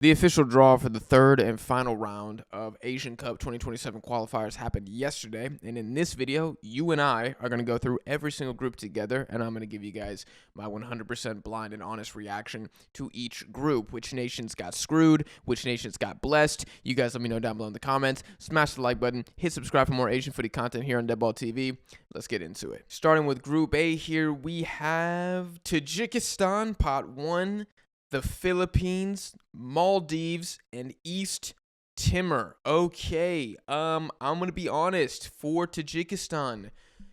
The official draw for the third and final round of Asian Cup 2027 qualifiers happened yesterday, and in this video, you and I are going to go through every single group together, and I'm going to give you guys my 100% blind and honest reaction to each group. Which nations got screwed, which nations got blessed. You guys let me know down below in the comments. Smash the like button, hit subscribe for more Asian footy content here on Deadball TV. Let's get into it. Starting with Group A here, we have Tajikistan, Pot 1. The Philippines, Maldives, and East Timor. Okay, I'm going to be honest. For Tajikistan,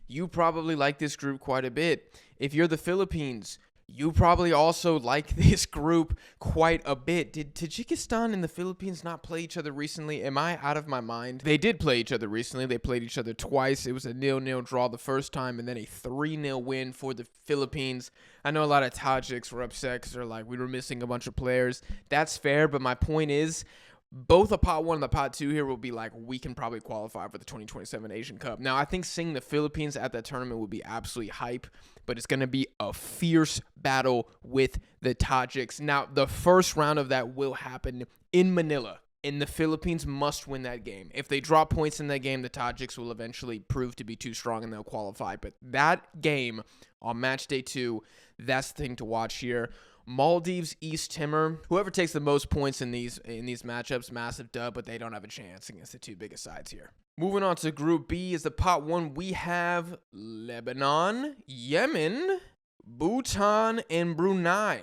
you probably like this group quite a bit. If you're the Philippines, you probably also like this group quite a bit. Did Tajikistan and the Philippines not play each other recently? Am I out of my mind? They did play each other recently. They played each other twice. It was a 0-0 draw the first time and then a 3-0 win for the Philippines. I know a lot of Tajiks were upset because they're like, we were missing a bunch of players. That's fair, but my point is, both the Pot 1 and the Pot 2 here will be like, we can probably qualify for the 2027 Asian Cup. Now, I think seeing the Philippines at that tournament would be absolutely hype, but it's going to be a fierce battle with the Tajiks. Now, the first round of that will happen in Manila, and the Philippines must win that game. If they drop points in that game, the Tajiks will eventually prove to be too strong and they'll qualify. But that game on match day 2, that's the thing to watch here. Maldives, East Timor. Whoever takes the most points in these matchups, massive dub, but they don't have a chance against the two biggest sides here. Moving on to Group B is the Pot 1. We have Lebanon, Yemen, Bhutan, and Brunei.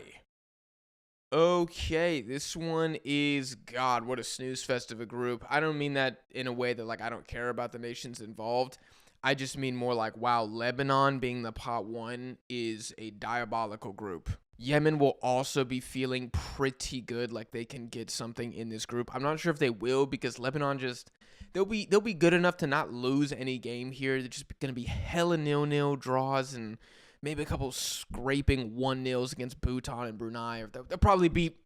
Okay, this one is, God, what a snooze fest of a group. I don't mean that in a way that, like, I don't care about the nations involved. I just mean more like, wow, Lebanon being the Pot 1 is a diabolical group. Yemen will also be feeling pretty good, like they can get something in this group. I'm not sure if they will, because Lebanon just, they'll be good enough to not lose any game here. They're just going to be hella 0-0 draws and maybe a couple scraping 1-0s against Bhutan and Brunei. Or they'll probably beat,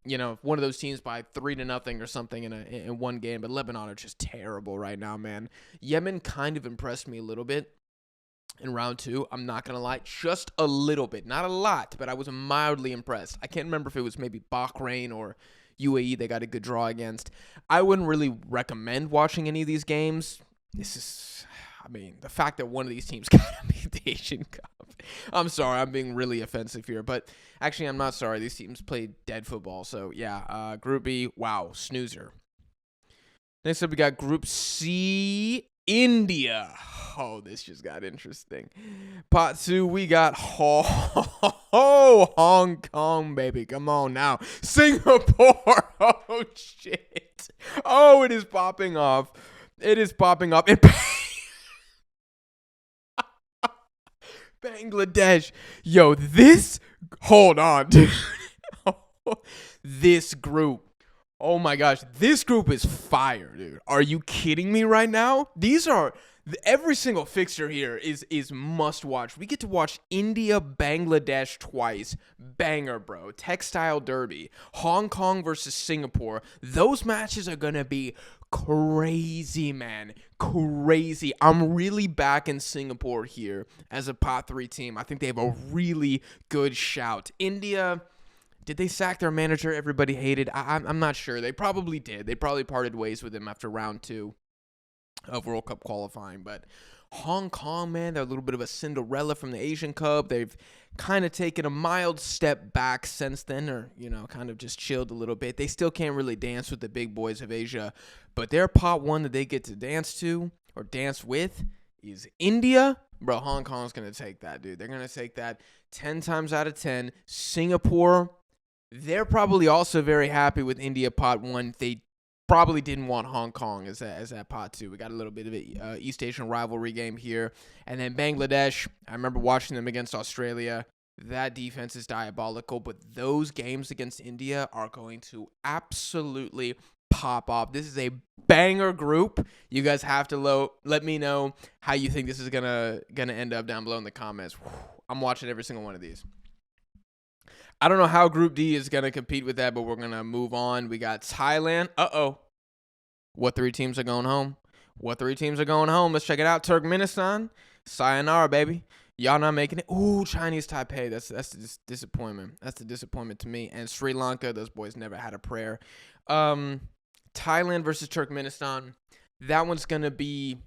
one of those teams by 3-0 or something in one game. But Lebanon are just terrible right now, man. Yemen kind of impressed me a little bit in round 2. I'm not going to lie. Just a little bit. Not a lot, but I was mildly impressed. I can't remember if it was maybe Bahrain or UAE they got a good draw against. I wouldn't really recommend watching any of these games. The fact that one of these teams got to be the Asian Cup. I'm sorry, I'm being really offensive here, but actually I'm not sorry. These teams played dead football. So, yeah, Group B, wow, snoozer. Next up, we got Group C, India. Oh, this just got interesting. Pot 2, we got Hong Kong, baby. Come on now. Singapore. Oh, shit. Oh, it is popping off. It is popping off. Bangladesh. Yo, hold on, dude. This group. Oh my gosh, this group is fire, dude. Are you kidding me right now? Every single fixture here is must watch. We get to watch India, Bangladesh twice. Banger, bro. Textile derby. Hong Kong versus Singapore. Those matches are gonna be crazy, man. Crazy. I'm really backing Singapore here as a Pot 3 team. I think they have a really good shout. India, did they sack their manager everybody hated? I'm not sure. They probably did. They probably parted ways with him after round 2 of World Cup qualifying. But Hong Kong, man, they're a little bit of a Cinderella from the Asian Cup. They've kind of taken a mild step back since then, or, kind of just chilled a little bit. They still can't really dance with the big boys of Asia, but their Pot 1 that they get to dance to or dance with is India. Bro, Hong Kong's going to take that, dude. They're going to take that 10 times out of 10. Singapore, they're probably also very happy with India Pot 1. They probably didn't want Hong Kong as that Pot 2. We got a little bit of an East Asian rivalry game here. And then Bangladesh, I remember watching them against Australia. That defense is diabolical, but those games against India are going to absolutely pop off. This is a banger group. You guys have to let me know how you think this is gonna end up down below in the comments. I'm watching every single one of these. I don't know how Group D is going to compete with that, but we're going to move on. We got Thailand. What 3 teams are going home? Let's check it out. Turkmenistan. Sayonara, baby. Y'all not making it. Ooh, Chinese Taipei. That's the disappointment. That's the disappointment to me. And Sri Lanka, those boys never had a prayer. Thailand versus Turkmenistan. That one's going to be,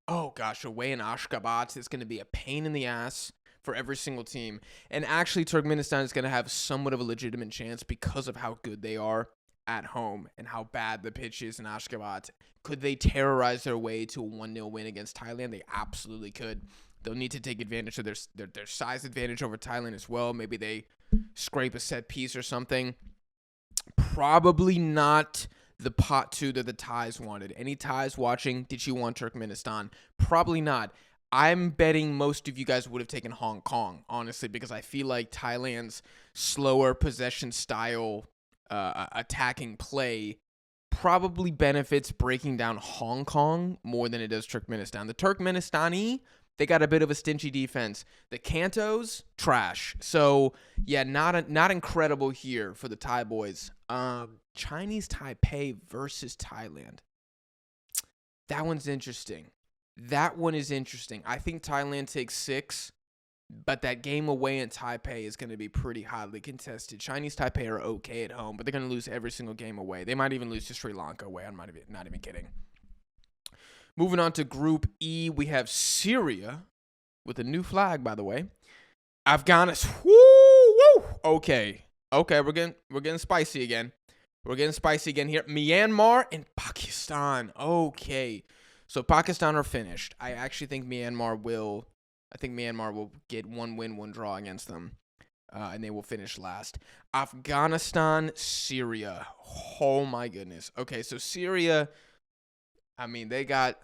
oh gosh, away in Ashgabat. It's going to be a pain in the ass for every single team. And actually, Turkmenistan is going to have somewhat of a legitimate chance because of how good they are at home and how bad the pitch is in Ashgabat. Could they terrorize their way to a 1-0 win against Thailand? They absolutely could. They'll need to take advantage of their size advantage over Thailand as well. Maybe they scrape a set piece or something. Probably not the pot 2 that the Thais wanted. Any Thais watching, did you want Turkmenistan? Probably not. I'm betting most of you guys would have taken Hong Kong, honestly, because I feel like Thailand's slower possession style attacking play probably benefits breaking down Hong Kong more than it does Turkmenistan. The Turkmenistani, they got a bit of a stingy defense. The Cantos, trash. So, yeah, not incredible here for the Thai boys. Chinese Taipei versus Thailand. That one's interesting. That one is interesting. I think Thailand takes 6, but that game away in Taipei is going to be pretty highly contested. Chinese Taipei are okay at home, but they're going to lose every single game away. They might even lose to Sri Lanka away. I'm not even kidding. Moving on to Group E, we have Syria with a new flag, by the way. Afghanistan. Woo! Okay, we're getting spicy again. We're getting spicy again here. Myanmar and Pakistan. Okay, so Pakistan are finished. I actually think Myanmar will get 1 win, 1 draw against them, and they will finish last. Afghanistan, Syria. Oh my goodness. Okay, so Syria, I mean, they got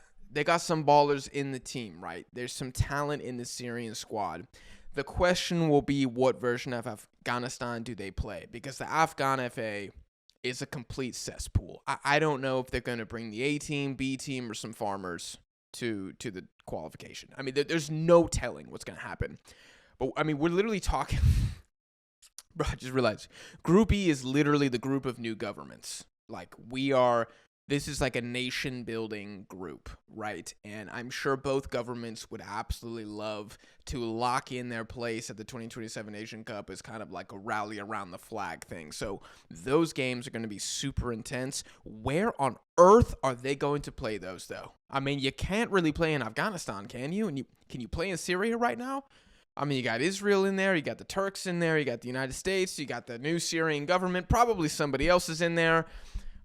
some ballers in the team, right? There's some talent in the Syrian squad. The question will be, what version of Afghanistan do they play? Because the Afghan FA is a complete cesspool. I don't know if they're going to bring the A team, B team, or some farmers to the qualification. I mean, there's no telling what's going to happen. But, I mean, we're literally talking... Bro, I just realized. Group E is literally the group of new governments. Like, this is like a nation-building group, right? And I'm sure both governments would absolutely love to lock in their place at the 2027 Asian Cup as kind of like a rally around the flag thing. So those games are going to be super intense. Where on earth are they going to play those, though? I mean, you can't really play in Afghanistan, can you? And can you play in Syria right now? I mean, you got Israel in there, you got the Turks in there, you got the United States, you got the new Syrian government, probably somebody else is in there.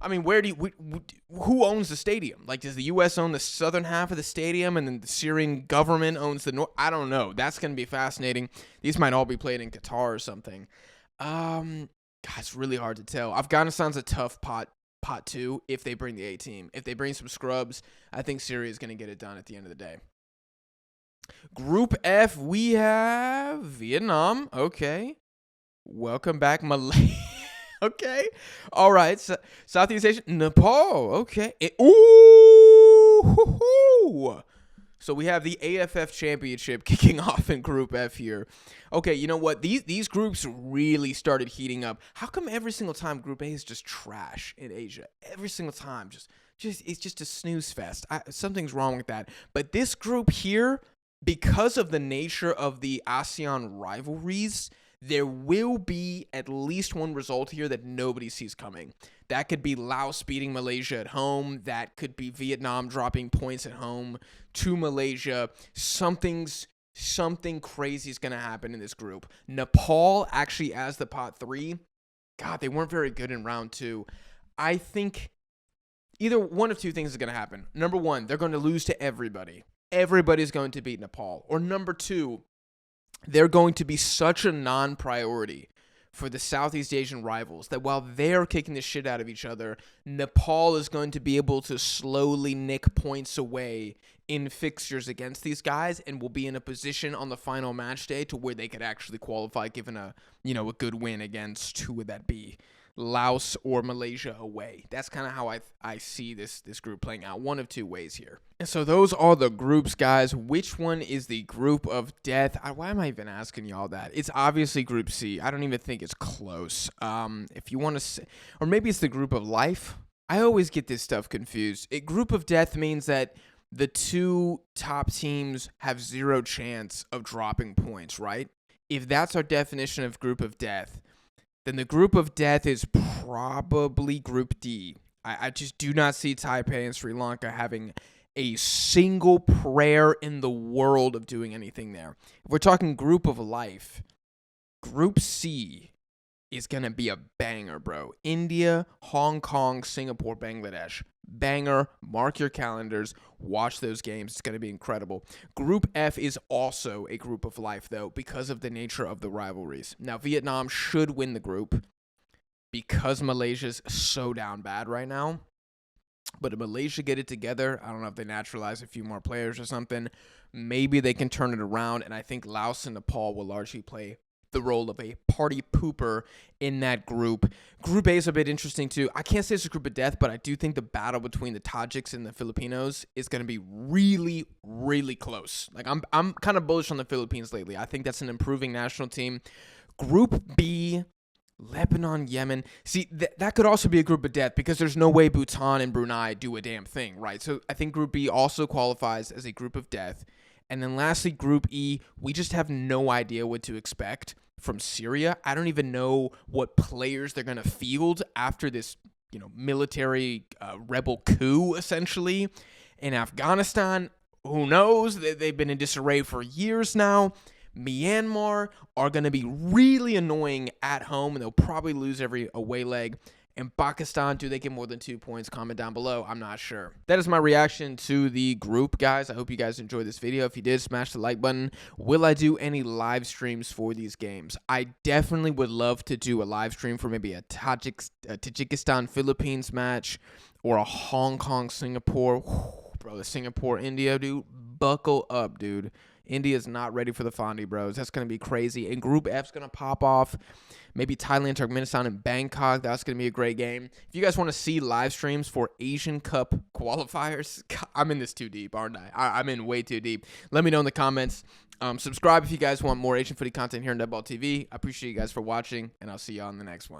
I mean, who owns the stadium? Like, does the U.S. own the southern half of the stadium and then the Syrian government owns the north? I don't know. That's going to be fascinating. These might all be played in Qatar or something. God, it's really hard to tell. Afghanistan's a tough pot 2 if they bring the A team. If they bring some scrubs, I think Syria is going to get it done at the end of the day. Group F, we have Vietnam. Okay. Welcome back, Malaysia. Okay. All right. So, Southeast Asia. Nepal. Okay. Ooh. So we have the AFF Championship kicking off in Group F here. Okay, you know what? These groups really started heating up. How come every single time Group A is just trash in Asia? Every single time. Just it's just a snooze fest. Something's wrong with that. But this group here, because of the nature of the ASEAN rivalries, there will be at least one result here that nobody sees coming. That could be Laos beating Malaysia at home. That could be Vietnam dropping points at home to Malaysia. Something crazy is going to happen in this group. Nepal actually as the pot 3. God, they weren't very good in round 2. I think either one of two things is going to happen. Number 1, they're going to lose to everybody. Everybody's going to beat Nepal. Or number 2, they're going to be such a non-priority for the Southeast Asian rivals that while they're kicking the shit out of each other, Nepal is going to be able to slowly nick points away in fixtures against these guys and will be in a position on the final match day to where they could actually qualify given a good win against, who would that be? Laos or Malaysia away. That's kind of how I see this group playing out. One of two ways here. And so those are the groups, guys. Which one is the group of death? Why am I even asking y'all that? It's obviously Group C. I don't even think it's close. If you want to say, or maybe it's the group of life. I always get this stuff confused. A group of death means that the 2 top teams have 0 chance of dropping points, right? If that's our definition of group of death, Then the group of death is probably Group D. I just do not see Taipei and Sri Lanka having a single prayer in the world of doing anything there. If we're talking group of life, Group C is going to be a banger, bro. India, Hong Kong, Singapore, Bangladesh. Banger. Mark your calendars. Watch those games. It's going to be incredible. Group F is also a group of life, though, because of the nature of the rivalries. Now, Vietnam should win the group because Malaysia's so down bad right now. But if Malaysia get it together, I don't know if they naturalize a few more players or something, maybe they can turn it around. And I think Laos and Nepal will largely play the role of a party pooper in that group. Group A is a bit interesting too. I can't say it's a group of death, but I do think the battle between the Tajiks and the Filipinos is going to be really, really close. Like I'm kind of bullish on the Philippines lately. I think that's an improving national team. Group B, Lebanon, Yemen. See, that could also be a group of death because there's no way Bhutan and Brunei do a damn thing, right? So I think Group B also qualifies as a group of death. And then lastly, Group E, we just have no idea what to expect from Syria. I don't even know what players they're going to field after this, military rebel coup, essentially. In Afghanistan, who knows? They've been in disarray for years now. Myanmar are going to be really annoying at home, and they'll probably lose every away leg. And Pakistan, do they get more than 2 points? Comment down below. I'm not sure. That is my reaction to the group, guys. I hope you guys enjoyed this video. If you did, smash the like button. Will I do any live streams for these games? I definitely would love to do a live stream for maybe a Tajikistan-Philippines match or a Hong Kong-Singapore. Bro, the Singapore-India, dude. Buckle up, dude. India's not ready for the Fondy, bros. That's going to be crazy. And Group F's going to pop off. Maybe Thailand, Turkmenistan, and Bangkok. That's going to be a great game. If you guys want to see live streams for Asian Cup qualifiers, God, I'm in this too deep, aren't I? I'm in way too deep. Let me know in the comments. Subscribe if you guys want more Asian footy content here on Deadball TV. I appreciate you guys for watching, and I'll see you on the next one.